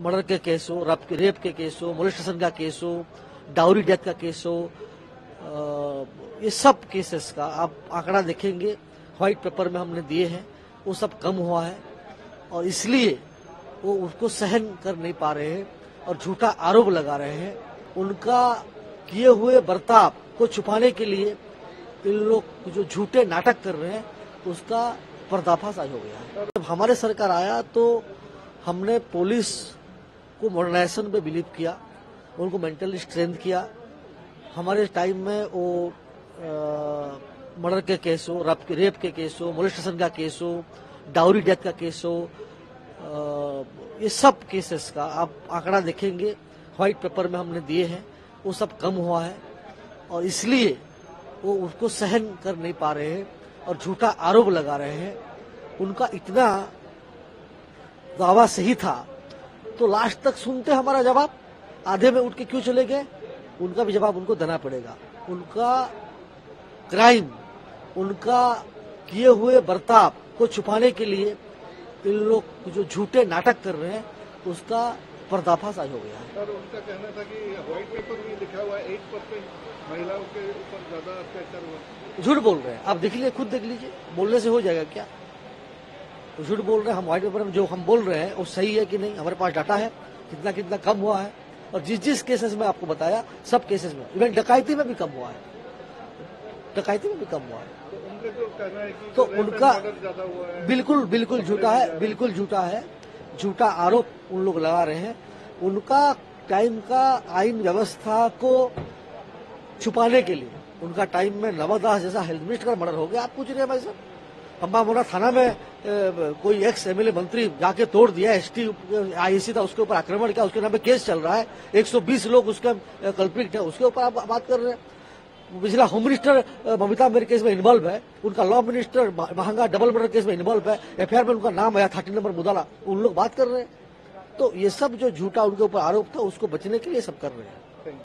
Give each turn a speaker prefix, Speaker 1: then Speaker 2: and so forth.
Speaker 1: Murder के case हो, rape के केस हो, मोलेस्टेशन का केस हो, डाउरी डेथ का केस हो, ये सब केसेस का आप आंकड़ा देखेंगे व्हाइट पेपर में हमने दिए हैं, वो सब कम हुआ है और इसलिए वो उसको सहन कर नहीं पा रहे हैं और झूठा आरोप लगा रहे हैं। उनका किए हुए बर्ताव को छुपाने के लिए इन लोग जो झूठे नाटक कर रहे हैं उसका पर्दाफाश आज हो गया है। जब हमारे सरकार आया तो हमने पुलिस को मॉडर्नाइजेशन पे बिलीव किया, उनको मेंटली स्ट्रेंथ किया। हमारे टाइम में वो मर्डर के केस हो, रेप के केस हो, मोलेस्टेशन का केस हो, डाउरी डेथ का केस हो, ये सब केसेस का आप आंकड़ा देखेंगे व्हाइट पेपर में हमने दिए हैं, वो सब कम हुआ है और इसलिए वो उसको सहन कर नहीं पा रहे हैं और झूठा आरोप लगा रहे हैं। उनका इतना दावा सही था तो लास्ट तक सुनते हमारा जवाब, आधे में उठ के क्यों चले गए, उनका भी जवाब उनको देना पड़ेगा। उनका क्राइम, उनका किए हुए बर्ताव को छुपाने के लिए इन लोग जो झूठे नाटक कर रहे हैं उसका पर्दाफाश आज हो गया है।
Speaker 2: सर, उनका कहना था कि व्हाइट पेपर में लिखा हुआ है 8% महिलाओं के ऊपर ज्यादा अत्याचार हुआ।
Speaker 1: झूठ बोल रहे हैं, आप देख लीजिए, खुद देख लीजिए, बोलने से हो जाएगा क्या? तो झूठ बोल रहे हैं। हम व्हाइट पेपर में जो हम बोल रहे हैं वो सही है कि नहीं, हमारे पास डाटा है कितना कितना कम हुआ है और जिस केसेस में आपको बताया सब केसेस में, इवन डकैती में भी कम हुआ है, डकैती में भी कम हुआ है।
Speaker 2: तो कहना है कि
Speaker 1: तो उनका
Speaker 2: ज्यादा हुआ है।
Speaker 1: बिल्कुल झूठा है, बिल्कुल झूठा है, झूठा आरोप उन लोग लगा रहे हैं। उनका टाइम का आईन व्यवस्था को छुपाने के लिए उनका टाइम में नवादास जैसा हेल्थ मिनिस्टर का मर्डर हो गया। आप पूछ रहे हैं भाई साहब, अम्बामोरा थाना में कोई एक्स एमएलए मंत्री जाके तोड़ दिया, एसटी आईसी था उसके ऊपर आक्रमण किया, उसके नाम पे केस चल रहा है, 120 लोग उसके कल्प्रिट है, उसके ऊपर आप बात कर रहे हैं। पिछला होम मिनिस्टर ममता मेरे केस में इन्वॉल्व है, उनका लॉ मिनिस्टर महंगा डबल मर्डर केस में इन्वॉल्व है, एफआईआर में उनका नाम आया 30 नंबर मुदाला, उन लोग बात कर रहे हैं। तो ये सब जो झूठा उनके ऊपर आरोप था उसको बचने के लिए सब कर रहे हैं।